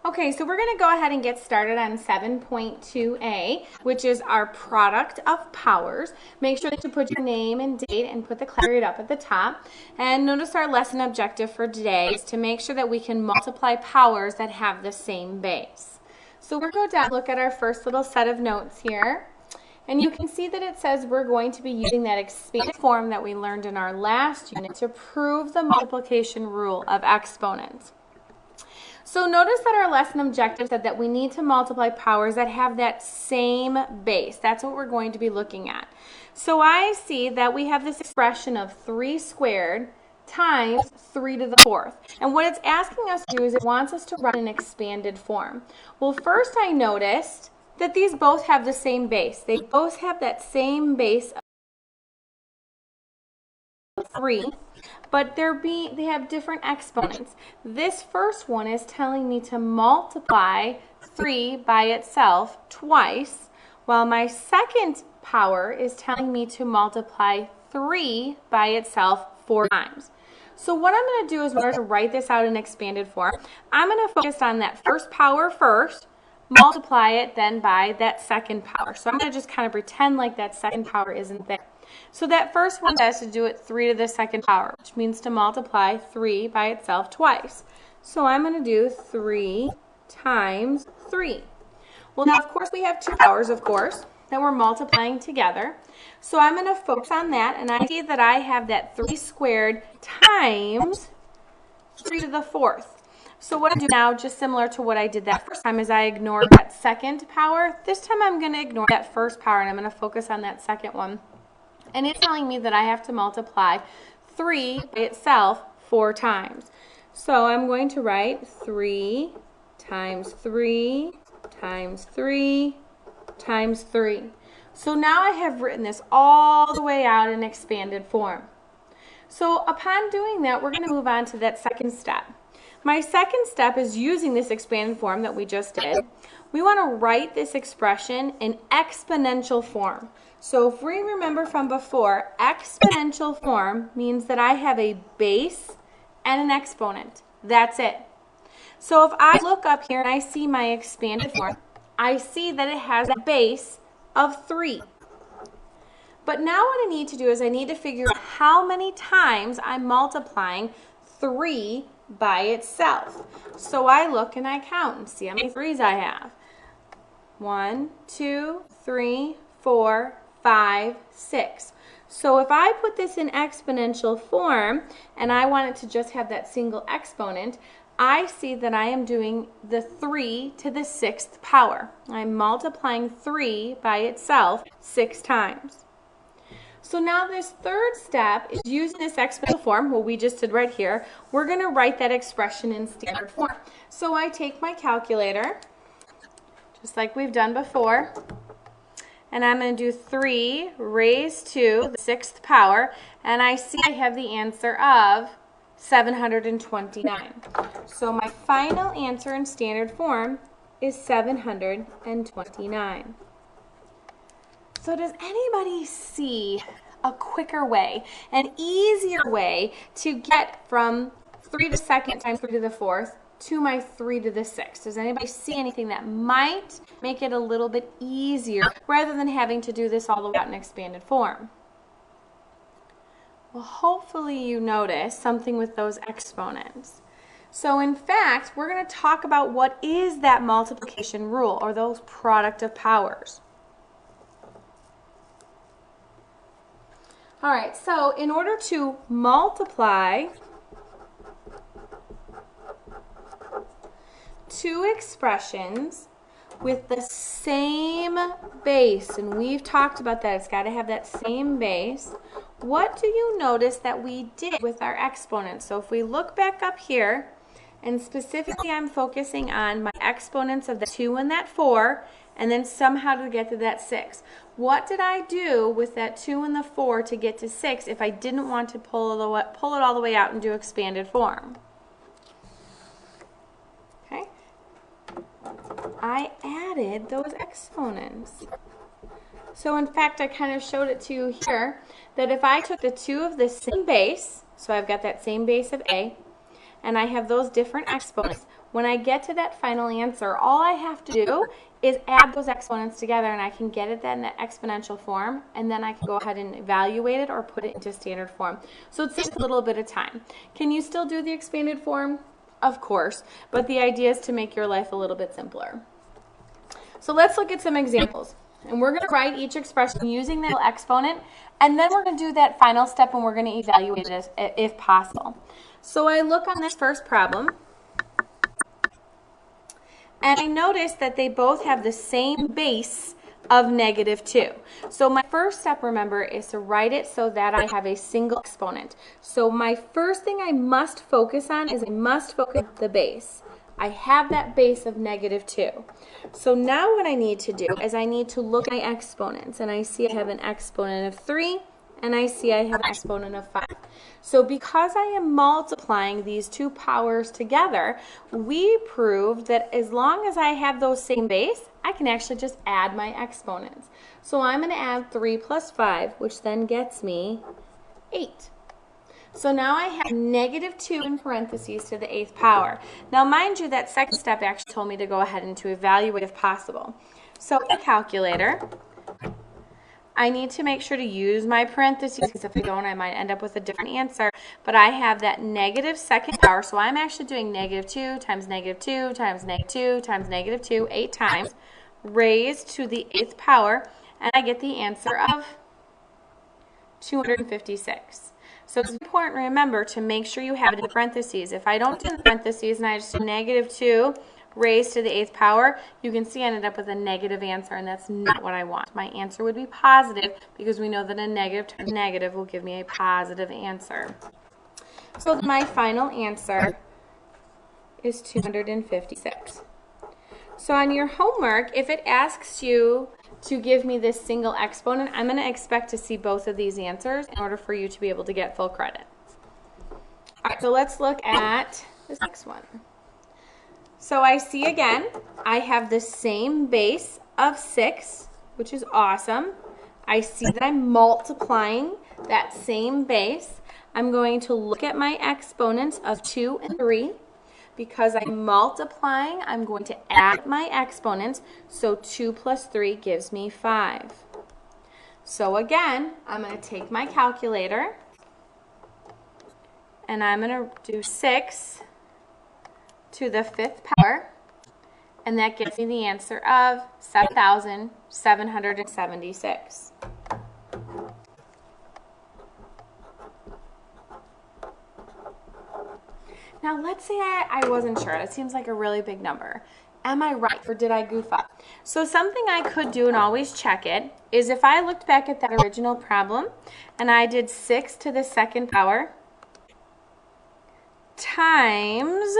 Okay, so we're going to go ahead and get started on 7.2a, which is our product of powers. Make sure that you put your name and date and put the class period up at the top. And notice our lesson objective for today is to make sure that we can multiply powers that have the same base. So we're going to go down and look at our first little set of notes here. And you can see that it says we're going to be using that expanded form that we learned in our last unit to prove the multiplication rule of exponents. So notice that our lesson objective said that we need to multiply powers that have that same base. That's what we're going to be looking at. So I see that we have this expression of 3 squared times 3 to the 4th. And what it's asking us to do is it wants us to write an expanded form. Well, first I noticed that these both have the same base. They both have that same base of 3. But they have different exponents. This first one is telling me to multiply 3 by itself twice, while my second power is telling me to multiply 3 by itself 4 times. So what I'm going to do is, in order to write this out in expanded form, I'm going to focus on that first power first, multiply it then by that second power. So I'm going to just kind of pretend like that second power isn't there. So that first one has to do it 3 to the second power, which means to multiply 3 by itself twice. So I'm going to do 3 times 3. Well, now, of course, we have 2 powers, of course, that we're multiplying together. So I'm going to focus on that, and I see that I have that 3 squared times 3 to the 4th. So what I do now, just similar to what I did that first time, is I ignored that second power. This time I'm going to ignore that first power, and I'm going to focus on that second one. And it's telling me that I have to multiply 3 by itself 4 times. So I'm going to write 3 times 3 times 3 times 3. So now I have written this all the way out in expanded form. So upon doing that, we're going to move on to that second step. My second step is using this expanded form that we just did. We want to write this expression in exponential form. So if we remember from before, exponential form means that I have a base and an exponent. That's it. So if I look up here and I see my expanded form, I see that it has a base of 3. But now what I need to do is I need to figure out how many times I'm multiplying 3 by itself. So I look and I count and see how many 3's I have. 1, 2, 3, 4, 5, 6. So if I put this in exponential form and I want it to just have that single exponent, I see that I am doing the 3 to the 6th power. I'm multiplying 3 by itself 6 times. So now this third step is using this exponential form, what we just did right here. We're going to write that expression in standard form. So I take my calculator, just like we've done before, and I'm going to do 3 raised to the 6th power, and I see I have the answer of 729. So my final answer in standard form is 729. So does anybody see a quicker way, an easier way to get from 3 to the 2nd times 3 to the 4th to my 3 to the 6th? Does anybody see anything that might make it a little bit easier rather than having to do this all the way out in expanded form? Well, hopefully you notice something with those exponents. So in fact, we're going to talk about what is that multiplication rule, or those product of powers. All right, so in order to multiply 2 expressions with the same base, and we've talked about that, it's got to have that same base, what do you notice that we did with our exponents? So if we look back up here, and specifically I'm focusing on my exponents of the 2 and that 4, and then somehow to get to that 6. What did I do with that 2 and the 4 to get to 6 if I didn't want to pull it all the way out and do expanded form? Okay. I added those exponents. So in fact, I kind of showed it to you here that if I took the 2 of the same base, so I've got that same base of A, and I have those different exponents, when I get to that final answer, all I have to do is add those exponents together, and I can get it then in the exponential form, and then I can go ahead and evaluate it or put it into standard form. So it saves a little bit of time. Can you still do the expanded form? Of course, but the idea is to make your life a little bit simpler. So let's look at some examples. And we're going to write each expression using the exponent, and then we're going to do that final step and we're going to evaluate it if possible. So I look on this first problem, and I notice that they both have the same base of -2. So my first step, remember, is to write it so that I have a single exponent. So my first thing I must focus on is I must focus on the base. I have that base of -2. So now what I need to do is I need to look at my exponents, and I see I have an exponent of 3, and I see I have an exponent of 5. So because I am multiplying these two powers together, we proved that as long as I have those same base, I can actually just add my exponents. So I'm going to add 3 plus 5, which then gets me 8. So now I have -2 in parentheses to the 8th power. Now mind you, that second step actually told me to go ahead and to evaluate if possible. So a calculator, I need to make sure to use my parentheses, because if I don't, I might end up with a different answer. But I have that -2nd power, so I'm actually doing -2 times -2 times -2 times -2 8 times, raised to the 8th power, and I get the answer of 256. So it's important, remember, to make sure you have it in parentheses. If I don't do the parentheses and I just do -2 raised to the 8th power, you can see I ended up with a negative answer, and that's not what I want. My answer would be positive, because we know that a negative times negative will give me a positive answer. So my final answer is 256. So on your homework, if it asks you to give me this single exponent, I'm going to expect to see both of these answers in order for you to be able to get full credit. All right, so let's look at this next one. So I see again, I have the same base of 6, which is awesome. I see that I'm multiplying that same base. I'm going to look at my exponents of 2 and 3. Because I'm multiplying, I'm going to add my exponents. So 2 plus 3 gives me 5. So again, I'm going to take my calculator, and I'm going to do 6 to the 5th power, and that gives me the answer of 7,776. Now let's say I wasn't sure. It seems like a really big number. Am I right, or did I goof up? So something I could do and always check it is if I looked back at that original problem and I did 6 to the 2nd power times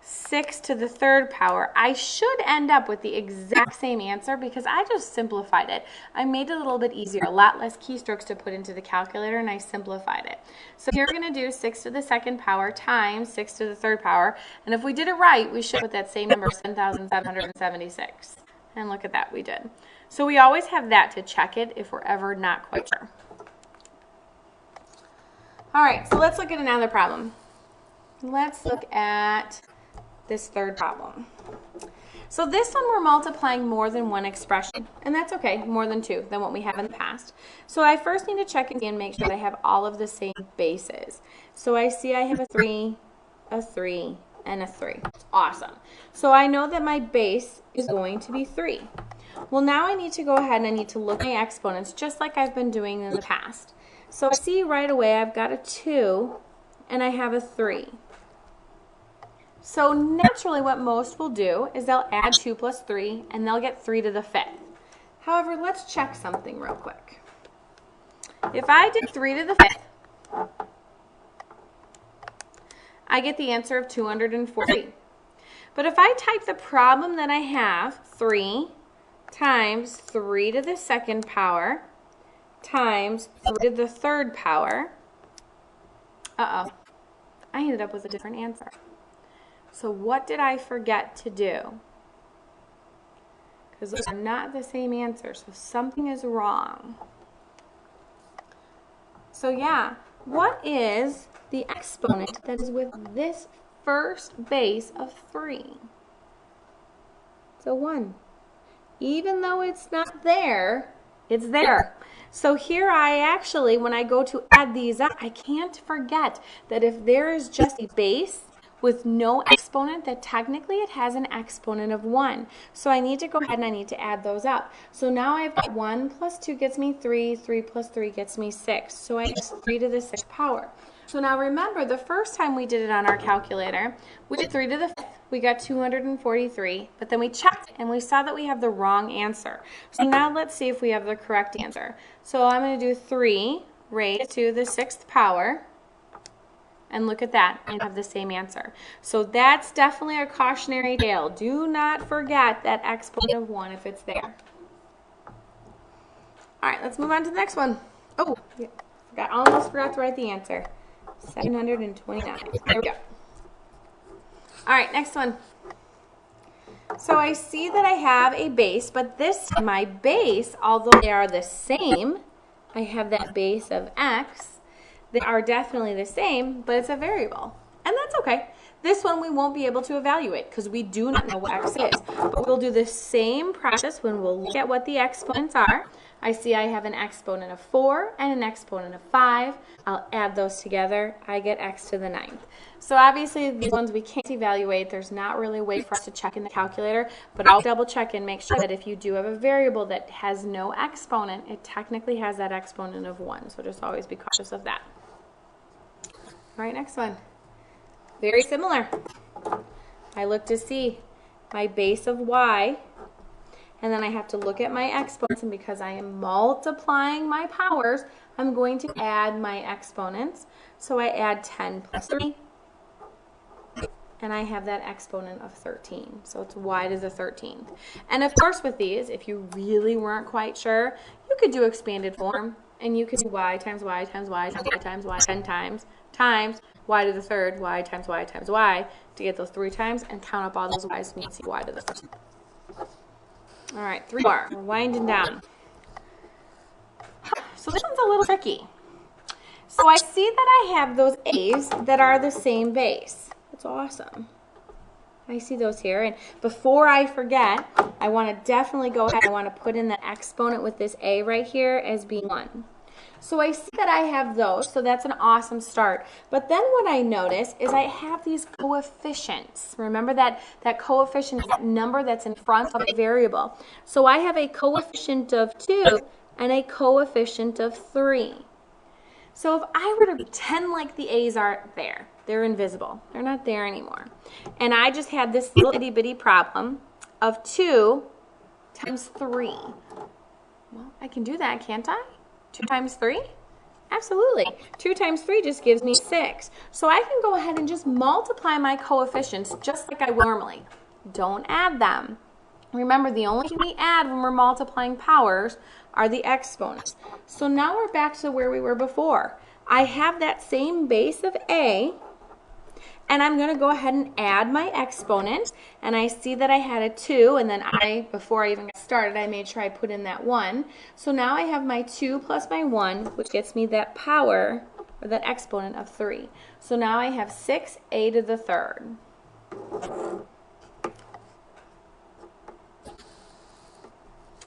6 to the 3rd power, I should end up with the exact same answer because I just simplified it. I made it a little bit easier, a lot less keystrokes to put into the calculator, and I simplified it. So here we're going to do 6 to the 2nd power times 6 to the 3rd power, and if we did it right, we should put that same number, 7,776. And look at that, we did. So we always have that to check it if we're ever not quite sure. All right, so let's look at another problem. Let's look at this third problem. So this one we're multiplying more than one expression, and that's okay, more than 2 than what we have in the past. So I first need to check and make sure that I have all of the same bases. So I see I have a 3, a 3, and a 3. Awesome. So I know that my base is going to be 3. Well, now I need to go ahead and I need to look at my exponents just like I've been doing in the past. So I see right away I've got a 2 and I have a 3. So naturally what most will do is they'll add 2 plus 3 and they'll get 3 to the 5th. However, let's check something real quick. If I did 3 to the 5th, I get the answer of 240. But if I type the problem that I have, 3 times 3 to the 2nd power times 3 to the 3rd power, I ended up with a different answer. So what did I forget to do? Because those are not the same answer, so something is wrong. So yeah, what is the exponent that is with this first base of 3? It's a 1. Even though it's not there, it's there. So here I actually, when I go to add these up, I can't forget that if there is just a base with no exponent, that technically it has an exponent of 1. So I need to go ahead and I need to add those up. So now I've got 1 plus 2 gets me 3, 3 plus 3 gets me 6. So I have 3 to the 6th power. So now remember, the first time we did it on our calculator, we did 3 to the 5th. We got 243, but then we checked and we saw that we have the wrong answer. So now let's see if we have the correct answer. So I'm going to do 3 raised to the 6th power. And look at that, and have the same answer. So that's definitely a cautionary tale. Do not forget that exponent of 1 if it's there. All right, let's move on to the next one. Oh, almost forgot to write the answer. 729. There we go. All right, next one. So I see that I have a base, but my base, although they are the same, I have that base of x. They are definitely the same, but it's a variable. And that's okay. This one we won't be able to evaluate because we do not know what x is. But we'll do the same process when we'll look at what the exponents are. I see I have an exponent of 4 and an exponent of 5. I'll add those together. I get x to the 9th. So obviously these ones we can't evaluate. There's not really a way for us to check in the calculator, but I'll double check and make sure that if you do have a variable that has no exponent, it technically has that exponent of 1. So just always be cautious of that. All right, next one. Very similar. I look to see my base of y, and then I have to look at my exponents, and because I am multiplying my powers, I'm going to add my exponents. So I add 10 plus 3, and I have that exponent of 13. So it's y to the 13th. And of course with these, if you really weren't quite sure, you could do expanded form, and you could do y times y times y times y times y 10 times y to the 3rd, y times y times y, to get those 3 times, and count up all those y's to see y to the 1st. All right, 3 more. We're winding down. So this one's a little tricky. So I see that I have those a's that are the same base. That's awesome. I see those here, and before I forget, I want to definitely go ahead. I want to put in the exponent with this a right here as being 1. So I see that I have those, so that's an awesome start. But then what I notice is I have these coefficients. Remember that coefficient is that number that's in front of a variable. So I have a coefficient of 2 and a coefficient of 3. So if I were to pretend like the a's aren't there, they're invisible. They're not there anymore. And I just had this little itty bitty problem of 2 times 3. Well, I can do that, can't I? 2 times 3? Absolutely. 2 times 3 just gives me 6. So I can go ahead and just multiply my coefficients just like I would normally. Don't add them. Remember, the only thing we add when we're multiplying powers are the exponents. So now we're back to where we were before. I have that same base of a, and I'm going to go ahead and add my exponent, and I see that I had a 2, and then before I even got started, I made sure I put in that 1. So now I have my 2 plus my 1, which gets me that power, or that exponent of 3. So now I have 6a to the 3rd.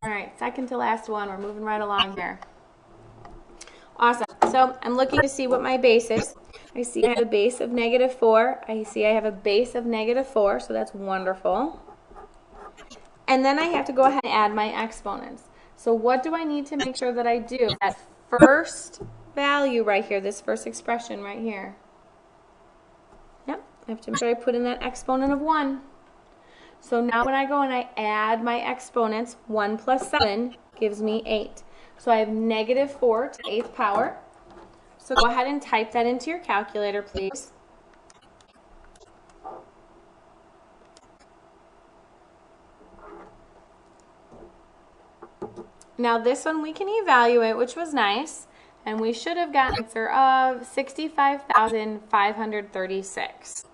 All right, second to last one. We're moving right along here. Awesome. So I'm looking to see what my base is. I see I have a base of -4. I see I have a base of -4, so that's wonderful. And then I have to go ahead and add my exponents. So what do I need to make sure that I do? That first value right here, this first expression right here. Yep, I have to make sure I put in that exponent of 1. So now when I go and I add my exponents, 1 plus 7 gives me 8. So I have -4 to the 8th power. So go ahead and type that into your calculator, please. Now this one we can evaluate, which was nice, and we should have gotten an answer of 65,536.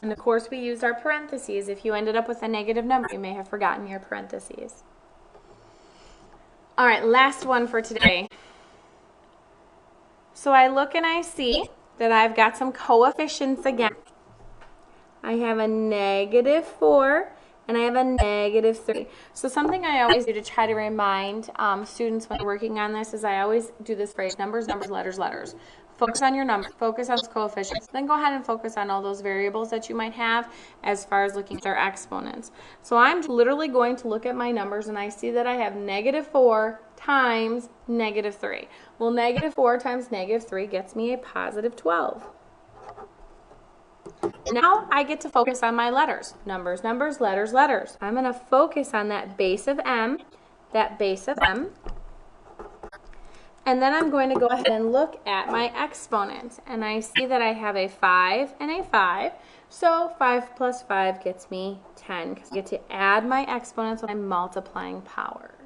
And of course we used our parentheses. If you ended up with a negative number, you may have forgotten your parentheses. All right, last one for today. So I look and I see that I've got some coefficients again. I have a -4 and I have a -3. So something I always do to try to remind students when they're working on this is I always do this phrase, numbers, numbers, letters, letters. Focus on your numbers, focus on those coefficients, then go ahead and focus on all those variables that you might have as far as looking at their exponents. So I'm literally going to look at my numbers and I see that I have -4 times -3. Well, -4 times -3 gets me a +12. Now I get to focus on my letters. Numbers, numbers, letters, letters. I'm going to focus on that base of M, and then I'm going to go ahead and look at my exponents. And I see that I have a 5 and a 5. So 5 plus 5 gets me 10 because I get to add my exponents when I'm multiplying powers.